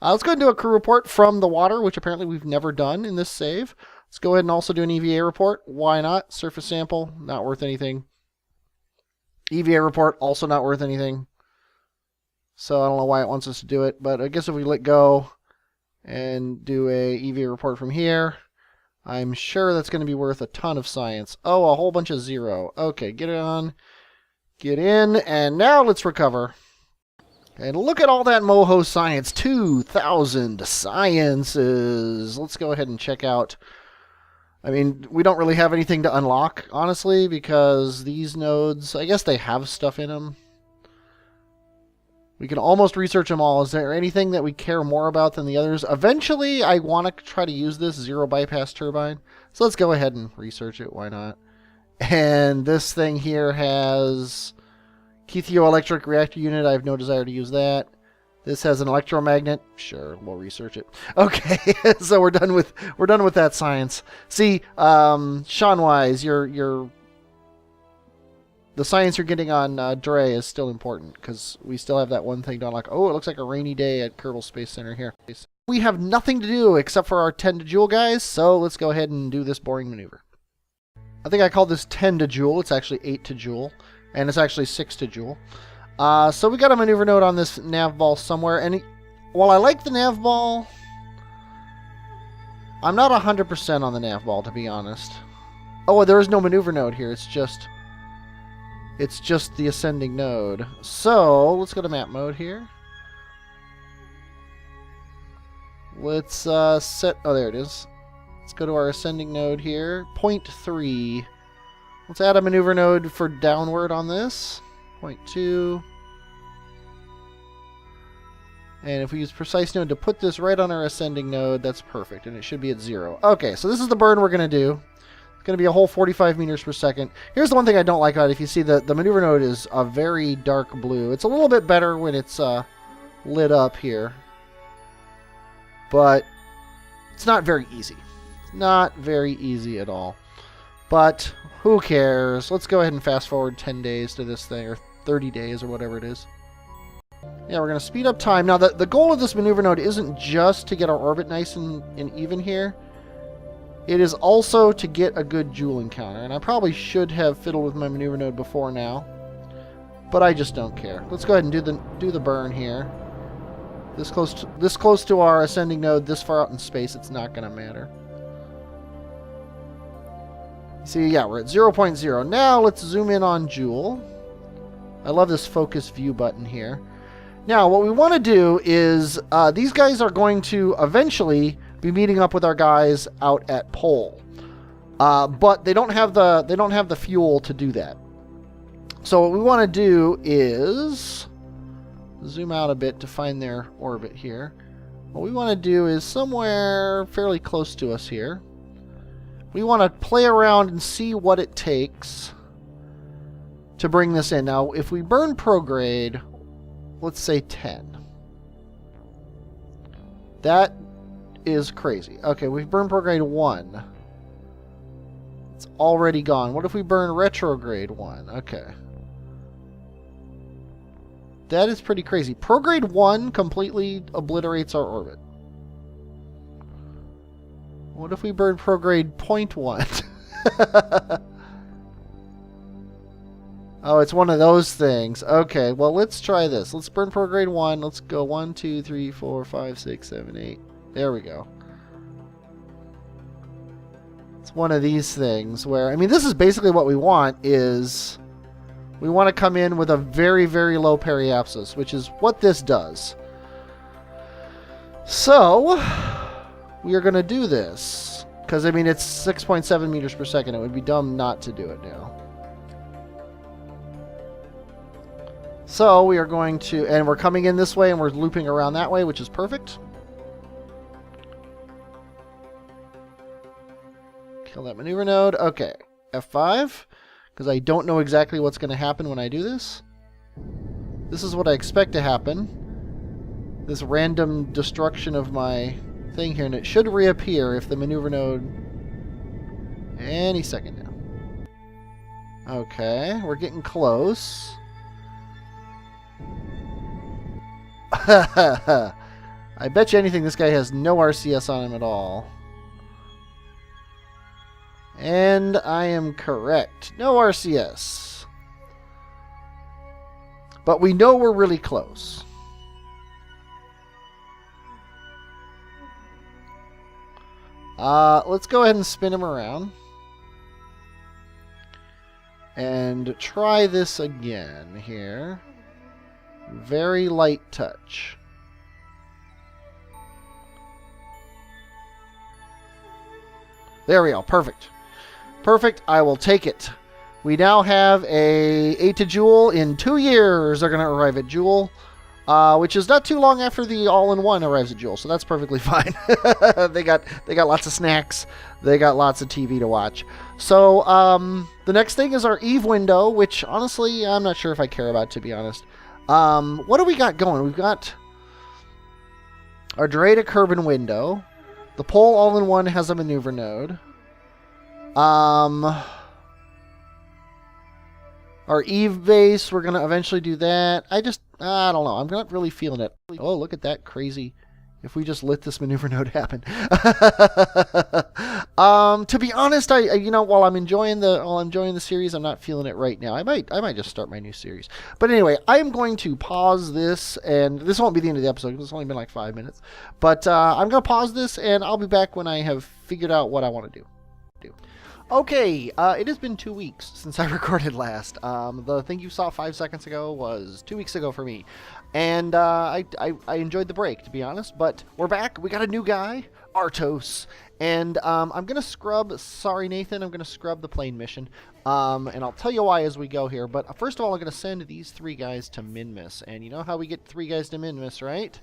Let's go ahead and do a crew report from the water, which apparently we've never done in this save. Let's go ahead and also do an EVA report. Why not? Surface sample, not worth anything. EVA report, also not worth anything. So I don't know why it wants us to do it, but I guess if we let go and do a EVA report from here, I'm sure that's going to be worth a ton of science. Oh, a whole bunch of 0. Okay, get it on. Get in, and now let's recover. And look at all that moho science. 2,000 sciences. Let's go ahead and check out. I mean, we don't really have anything to unlock, honestly, because these nodes, I guess they have stuff in them. We can almost research them all. Is there anything that we care more about than the others? Eventually, I want to try to use this zero bypass turbine. So let's go ahead and research it. Why not? And this thing here has Kethioelectric reactor unit. I have no desire to use that. This has an electromagnet. Sure, we'll research it. Okay, so we're done with that science. See, Sean-wise, the science you're getting on Dre is still important because we still have that one thing to unlock. Oh, it looks like a rainy day at Kerbal Space Center here. We have nothing to do except for our 10 to Jool guys, so let's go ahead and do this boring maneuver. I think I called this 10 to Jool. It's actually 8 to Jool, and it's actually 6 to Jool. So we got a maneuver node on this nav ball somewhere, and while I like the nav ball, I'm not 100% on the nav ball, to be honest. Oh, there is no maneuver node here. It's just the ascending node. So let's go to map mode here. Let's set. Oh, there it is. Let's go to our ascending node here. 0.3. Let's add a maneuver node for downward on this. 0.2. And if we use precise node to put this right on our ascending node, that's perfect. And it should be at 0. Okay, so this is the burn we're going to do. It's going to be a whole 45 meters per second. Here's the one thing I don't like about it. If you see, the maneuver node is a very dark blue. It's a little bit better when it's lit up here. But it's not very easy. Not very easy at all. But who cares? Let's go ahead and fast forward 10 days to this thing, or 30 days, or whatever it is. Yeah, we're going to speed up time. Now, the goal of this maneuver node isn't just to get our orbit nice and even here. It is also to get a good Jool encounter. And I probably should have fiddled with my maneuver node before now. But I just don't care. Let's go ahead and do the burn here. This close to our ascending node, this far out in space, it's not going to matter. See, yeah, we're at 0.0. Now, let's zoom in on Jool. I love this focus view button here. Now, what we want to do is, these guys are going to eventually be meeting up with our guys out at Pole. But they don't have the fuel to do that. So what we want to do is zoom out a bit to find their orbit here. What we want to do is somewhere fairly close to us here. We want to play around and see what it takes to bring this in. Now, if we burn prograde, let's say 10. That is crazy. Okay, we've burned prograde 1. It's already gone. What if we burn retrograde 1? Okay. That is pretty crazy. Prograde 1 completely obliterates our orbit. What if we burn prograde 0.1? Oh, it's one of those things. Okay, well, let's try this. Let's burn prograde 1. Let's go 1, 2, 3, 4, 5, 6, 7, 8. There we go. It's one of these things where, I mean, this is basically what we want is we want to come in with a very, very low periapsis, which is what this does. So, we are going to do this. Because, I mean, it's 6.7 meters per second. It would be dumb not to do it now. So, we are going to... And we're coming in this way, and we're looping around that way, which is perfect. Kill that maneuver node. Okay. F5. Because I don't know exactly what's going to happen when I do this. This is what I expect to happen. This random destruction of my thing here. And it should reappear if the maneuver node... Any second now. Okay. We're getting close. I bet you anything this guy has no RCS on him at all. And I am correct. No RCS. But we know we're really close. Let's go ahead and spin him around. And try this again here. Very light touch. There we go. Perfect. Perfect. I will take it. We now have a 8 to Jool in 2 years. They're going to arrive at Jool, which is not too long after the all-in-one arrives at Jool, so that's perfectly fine. They got lots of snacks. They got lots of TV to watch. So the next thing is our Eve window, which honestly I'm not sure if I care about, to be honest. What do we got going? We've got our Dre to Kerbin window. The pole all-in-one has a maneuver node. Our Eve base, we're going to eventually do that. I don't know. I'm not really feeling it. Oh, look at that crazy. If we just let this maneuver node happen. To be honest, while I'm enjoying the series, I'm not feeling it right now. I might just start my new series. But anyway, I'm going to pause this, and this won't be the end of the episode because it's only been like 5 minutes. But I'm going to pause this, and I'll be back when I have figured out what I want to do. Okay, it has been 2 weeks since I recorded last. The thing you saw 5 seconds ago was 2 weeks ago for me. And I enjoyed the break, to be honest. But we're back. We got a new guy, Artos. And I'm going to scrub, sorry Nathan, I'm going to scrub the plane mission. And I'll tell you why as we go here. But first of all, I'm going to send these 3 guys to Minmus. And you know how we get 3 guys to Minmus, right?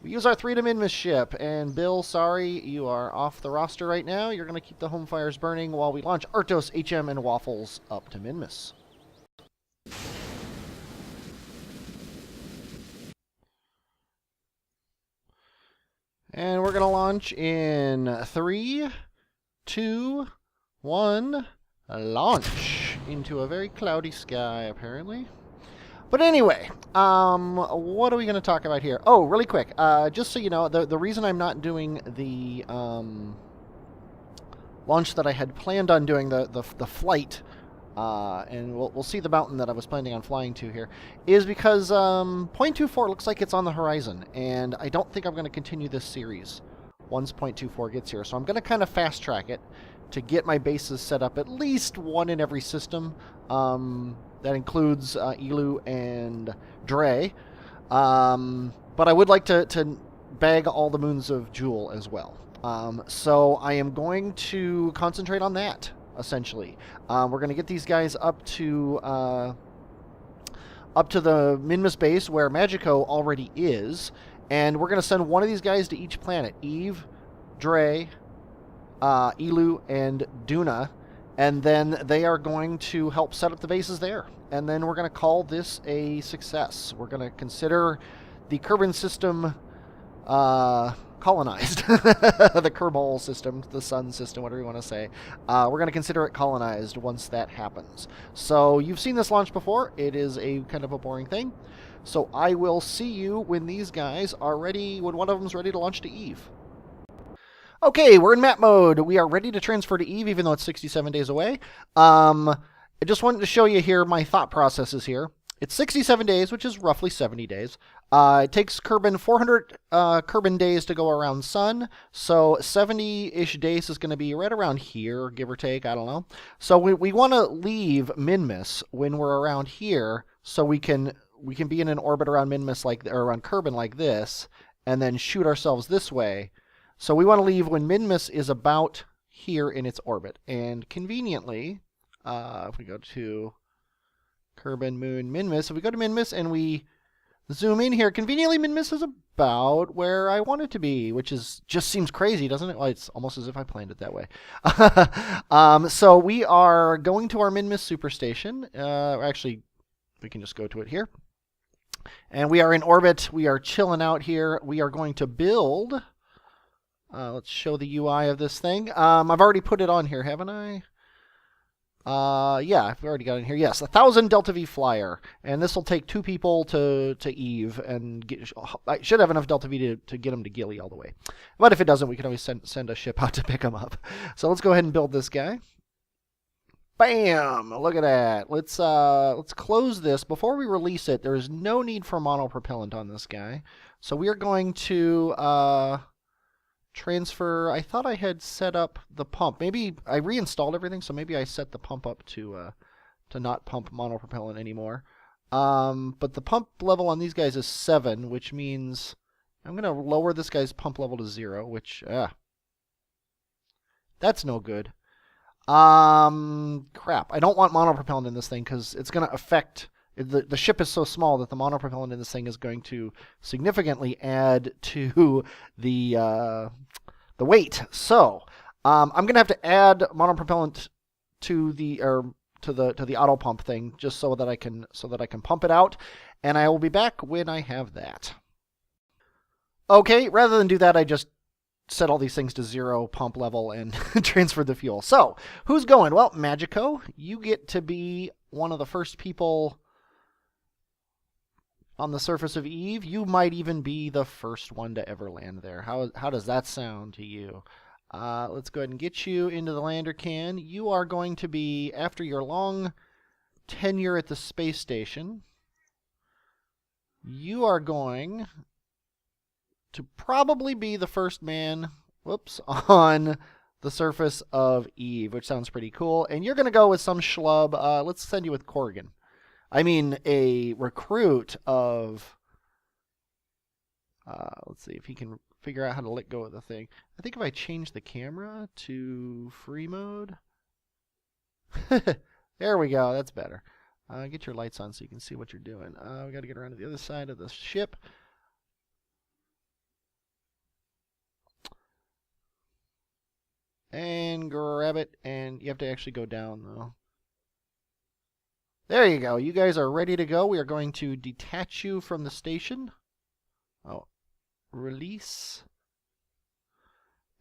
We use our 3 to Minmus ship, and Bill, sorry, you are off the roster right now. You're going to keep the home fires burning while we launch Artos, HM, and Waffles up to Minmus. And we're going to launch in 3, 2, 1, launch into a very cloudy sky, apparently. But anyway, what are we going to talk about here? Oh, really quick, just so you know, the reason I'm not doing the launch that I had planned on doing, the flight, and we'll see the mountain that I was planning on flying to here, is because 0.24 looks like it's on the horizon, and I don't think I'm going to continue this series once 0.24 gets here. So I'm going to kind of fast track it to get my bases set up, at least one in every system. That includes Elu and Dre. But I would like to bag all the moons of Jool as well. So I am going to concentrate on that, essentially. We're going to get these guys up to the Minmus base where Magico already is. And we're going to send one of these guys to each planet. Eve, Dre, Elu, and Duna. And then they are going to help set up the bases there. And then we're going to call this a success. We're going to consider the Kerbin system colonized. The Kerbal system, the sun system, whatever you want to say. We're going to consider it colonized once that happens. So you've seen this launch before. It is a kind of a boring thing. So I will see you when these guys are ready, when one of them is ready to launch to Eve. Okay, we're in map mode. We are ready to transfer to Eve, even though it's 67 days away. I just wanted to show you here my thought processes here. It's 67 days, which is roughly 70 days. It takes Kerbin 400 Kerbin days to go around Sun, so 70-ish days is going to be right around here, give or take, I don't know. So we want to leave Minmus when we're around here, so we can be in an orbit around Minmus, or around Kerbin like this, and then shoot ourselves this way. So we want to leave when Minmus is about here in its orbit. And conveniently, if we go to Kerbin, Moon, Minmus, if we go to Minmus and we zoom in here, conveniently Minmus is about where I want it to be, which just seems crazy, doesn't it? Well, it's almost as if I planned it that way. So we are going to our Minmus superstation. Actually, we can just go to it here. And we are in orbit. We are chilling out here. We are going to build... let's show the UI of this thing. I've already put it on here, haven't I? Yeah, I've already got it in here. Yes, 1,000 Delta V flyer, and this will take 2 people to Eve, and I should have enough Delta V to get them to Gilly all the way. But if it doesn't, we can always send a ship out to pick them up. So let's go ahead and build this guy. Bam! Look at that. Let's close this before we release it. There is no need for monopropellant on this guy, so we are going to transfer. I thought I had set up the pump. Maybe I reinstalled everything, so maybe I set the pump up to not pump monopropellant anymore. But the pump level on these guys is 7, which means I'm going to lower this guy's pump level to 0, which that's no good. Crap. I don't want monopropellant in this thing because it's going to affect. The ship is so small that the monopropellant in this thing is going to significantly add to the weight. So I'm going to have to add monopropellant to the auto pump thing just so that I can pump it out, and I will be back when I have that. Okay, rather than do that, I just set all these things to 0 pump level and transfer the fuel. So who's going? Well, Magico, you get to be one of the first people on the surface of Eve. You might even be the first one to ever land there. How does that sound to you? Let's go ahead and get you into the lander can. You are going to be, after your long tenure at the space station, you are going to probably be the first man, on the surface of Eve, which sounds pretty cool. And you're going to go with some schlub. Let's send you with Corrigan. I mean, a recruit of, let's see if he can figure out how to let go of the thing. I think if I change the camera to free mode, there we go, that's better. Get your lights on so you can see what you're doing. We got to get around to the other side of the ship. And grab it, and you have to actually go down, though. There you go. You guys are ready to go. We are going to detach you from the station. Oh, release.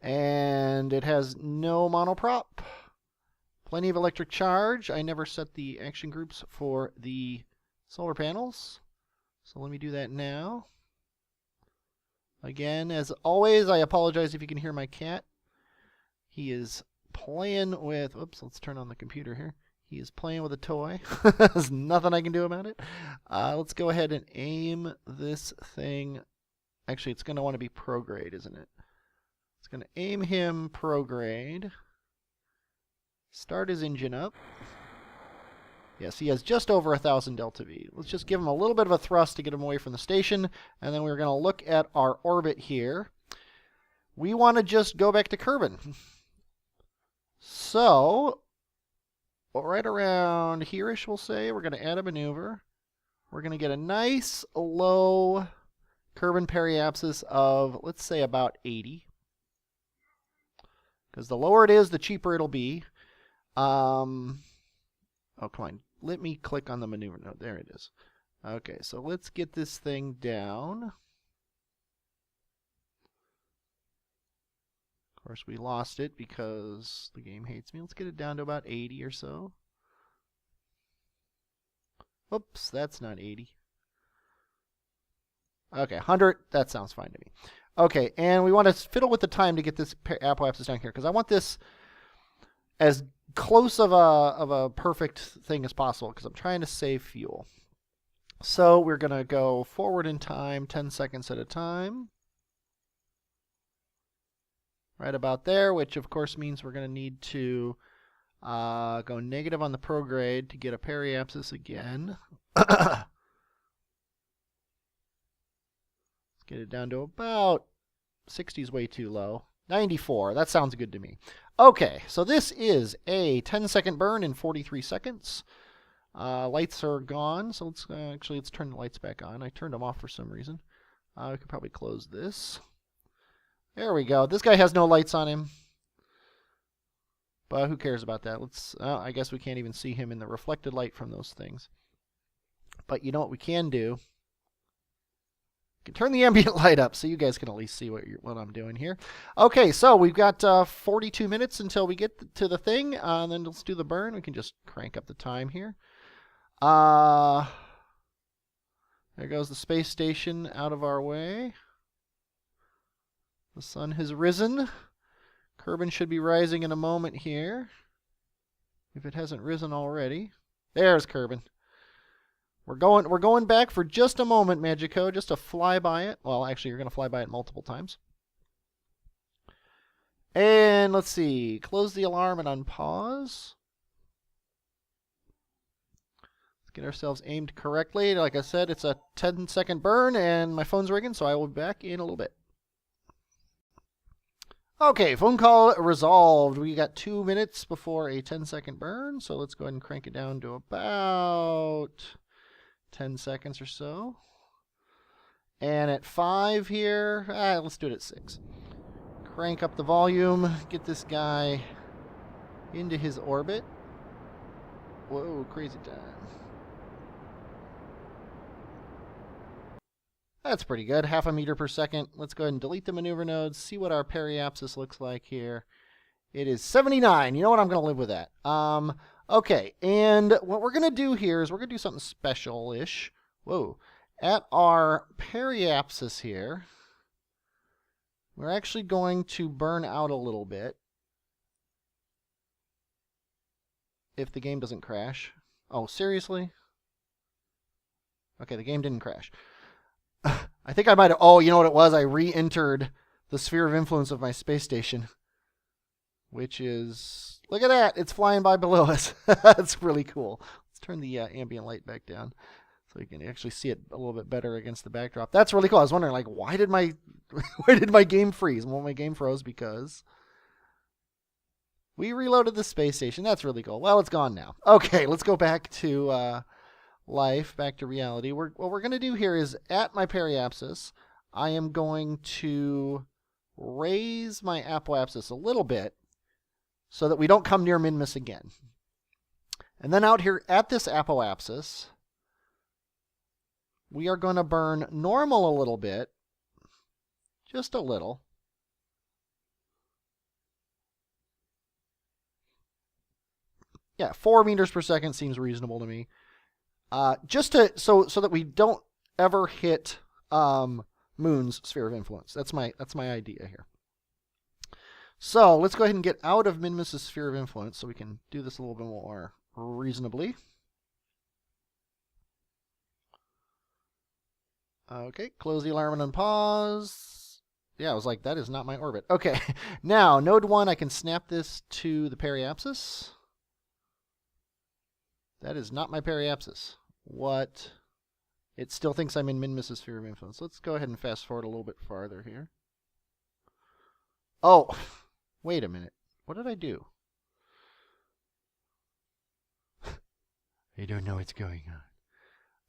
And it has no monoprop. Plenty of electric charge. I never set the action groups for the solar panels. So let me do that now. Again, as always, I apologize if you can hear my cat. He is playing with... Oops, let's turn on the computer here. He is playing with a toy. There's nothing I can do about it. Let's go ahead and aim this thing. Actually, it's going to want to be prograde, isn't it? It's going to aim him prograde. Start his engine up. Yes, he has just over 1,000 Delta V. Let's just give him a little bit of a thrust to get him away from the station. And then we're going to look at our orbit here. We want to just go back to Kerbin. So... right around here-ish, we'll say, we're going to add a maneuver. We're going to get a nice low Kerbin periapsis of, let's say, about 80. Because the lower it is, the cheaper it'll be. Oh, come on. Let me click on the maneuver node. There it is. Okay, so let's get this thing down. Of course, we lost it because the game hates me. Let's get it down to about 80 or so. Oops, that's not 80. Okay, 100. That sounds fine to me. Okay, and we want to fiddle with the time to get this apoapsis down here because I want this as close of a perfect thing as possible because I'm trying to save fuel. So we're going to go forward in time 10 seconds at a time. Right about there, which of course means we're going to need to go negative on the prograde to get a periapsis again. Let's get it down to about 60 is way too low. 94, that sounds good to me. Okay, so this is a 10-second burn in 43 seconds. Lights are gone, so let's turn the lights back on. I turned them off for some reason. We could probably close this. There we go. This guy has no lights on him. But who cares about that? I guess we can't even see him in the reflected light from those things. But you know what we can do? Turn the ambient light up so you guys can at least see what I'm doing here. Okay, so we've got 42 minutes until we get to the thing, and then let's do the burn. We can just crank up the time here. There goes the space station out of our way. The sun has risen. Kerbin should be rising in a moment here, if it hasn't risen already. There's Kerbin. We're going back for just a moment, Magico, just to fly by it. Well, actually, you're going to fly by it multiple times. And let's see. Close the alarm and unpause. Let's get ourselves aimed correctly. Like I said, it's a 10-second burn, and my phone's ringing, so I will be back in a little bit. Okay, phone call resolved. We got 2 minutes before a 10-second burn, so let's go ahead and crank it down to about 10 seconds or so. And at 5 here, let's do it at 6. Crank up the volume, get this guy into his orbit. Whoa, crazy time. That's pretty good, 0.5 meter per second. Let's go ahead and delete the maneuver nodes, see what our periapsis looks like here. It is 79. You know what? I'm going to live with that. Okay, and what we're going to do here is we're going to do something special-ish. Whoa. At our periapsis here, we're actually going to burn out a little bit. If the game doesn't crash. Oh, seriously? Okay, the game didn't crash. I think I might have... Oh, you know what it was? I re-entered the sphere of influence of my space station. Which is... Look at that! It's flying by below us. That's really cool. Let's turn the ambient light back down so you can actually see it a little bit better against the backdrop. That's really cool. I was wondering, like, why did my game freeze? Well, my game froze because we reloaded the space station. That's really cool. Well, it's gone now. Okay, let's go back to life, back to reality. What we're going to do here is, at my periapsis, I am going to raise my apoapsis a little bit so that we don't come near Minmus again. And then out here at this apoapsis, we are going to burn normal a little bit, just a little. Yeah, 4 meters per second seems reasonable to me. Just to so that we don't ever hit Moon's sphere of influence. That's my idea here. So let's go ahead and get out of Minmus' sphere of influence so we can do this a little bit more reasonably. Okay, close the alarm and unpause. Yeah, I was like, that is not my orbit. Okay, now node 1, I can snap this to the periapsis. That is not my periapsis. What? It still thinks I'm in Minmus' sphere of influence. Let's go ahead and fast forward a little bit farther here. Oh, wait a minute. What did I do? I don't know what's going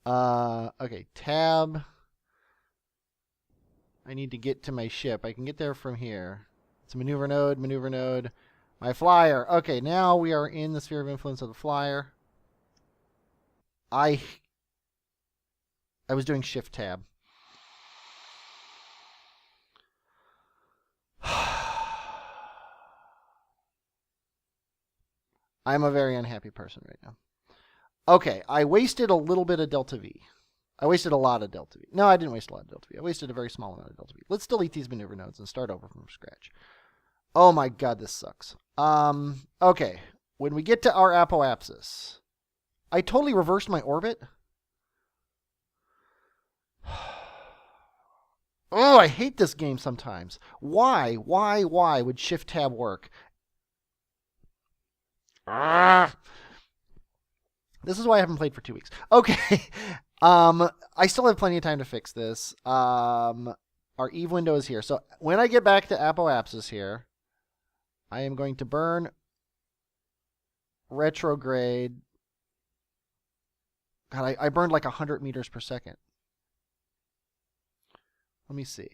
on. Okay, tab. I need to get to my ship. I can get there from here. It's a maneuver node. My flyer. Okay, now we are in the sphere of influence of the flyer. I was doing shift tab. I'm a very unhappy person right now. Okay, I wasted a little bit of delta V. I wasted a lot of delta V. No, I didn't waste a lot of delta V. I wasted a very small amount of delta V. Let's delete these maneuver nodes and start over from scratch. Oh my god, this sucks. Okay, when we get to our apoapsis, I totally reversed my orbit. Oh, I hate this game sometimes. Why would shift tab work? This is why I haven't played for 2 weeks. Okay. I still have plenty of time to fix this. Our Eve window is here. So when I get back to apoapsis here, I am going to burn retrograde. God, I burned like 100 meters per second. Let me see.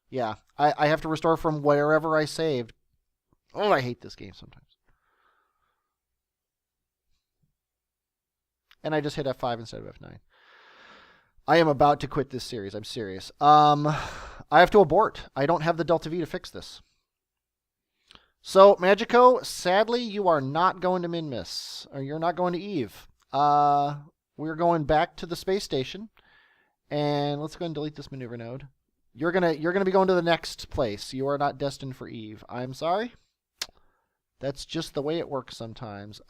Yeah, I have to restore from wherever I saved. Oh, I hate this game sometimes. And I just hit F5 instead of F9. I am about to quit this series. I'm serious. I have to abort. I don't have the Delta V to fix this. So, Magico, sadly, you are not going to Minmus, or you're not going to Eve. We're going back to the space station, and let's go ahead and delete this maneuver node. You're gonna be going to the next place. You are not destined for Eve. I'm sorry. That's just the way it works sometimes.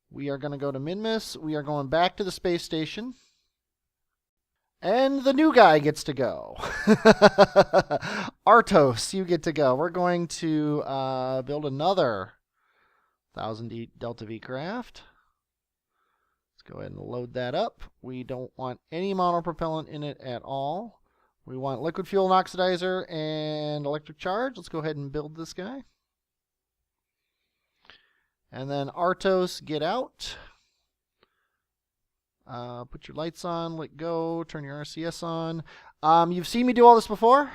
We are gonna go to Minmus. We are going back to the space station. And the new guy gets to go. Artos, you get to go. We're going to build another 1000 Delta V craft. Let's go ahead and load that up. We don't want any monopropellant in it at all. We want liquid fuel and oxidizer and electric charge. Let's go ahead and build this guy. And then Artos, get out. Put your lights on, let go, turn your RCS on. You've seen me do all this before,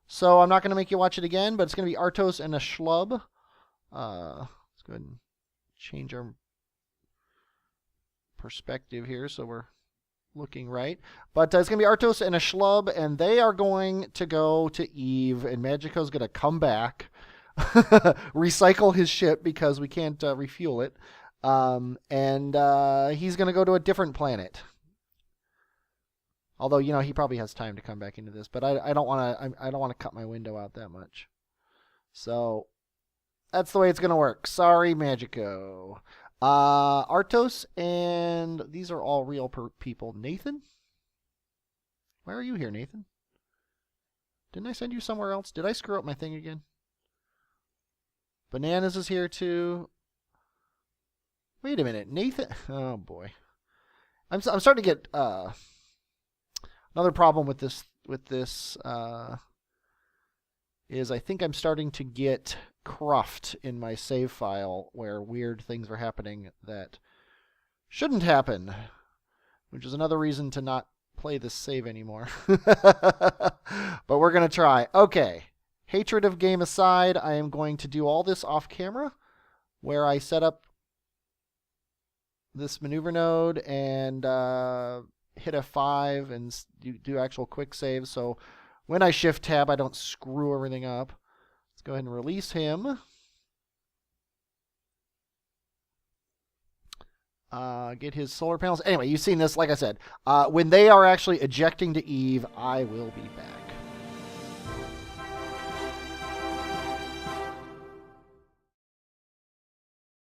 so I'm not going to make you watch it again, but it's going to be Artos and a schlub. Let's go ahead and change our perspective here so we're looking right. But it's going to be Artos and a schlub, and they are going to go to Eve, and Magico's going to come back, recycle his ship because we can't refuel it. And he's going to go to a different planet. Although, you know, he probably has time to come back into this, but I don't want to cut my window out that much. So that's the way it's going to work. Sorry, Magico. Artos, and these are all real people. Nathan? Why are you here, Nathan? Didn't I send you somewhere else? Did I screw up my thing again? Bananas is here too. Wait a minute, Nathan. Oh boy, I'm starting to get another problem with this. Is I think I'm starting to get cruft in my save file where weird things are happening that shouldn't happen, which is another reason to not play this save anymore. But we're gonna try. Okay, hatred of game aside, I am going to do all this off camera, where I set up this maneuver node and hit F5 and do actual quick saves. So when I shift tab, I don't screw everything up. Let's go ahead and release him. Get his solar panels. Anyway, you've seen this, like I said. When they are actually ejecting to Eve, I will be back.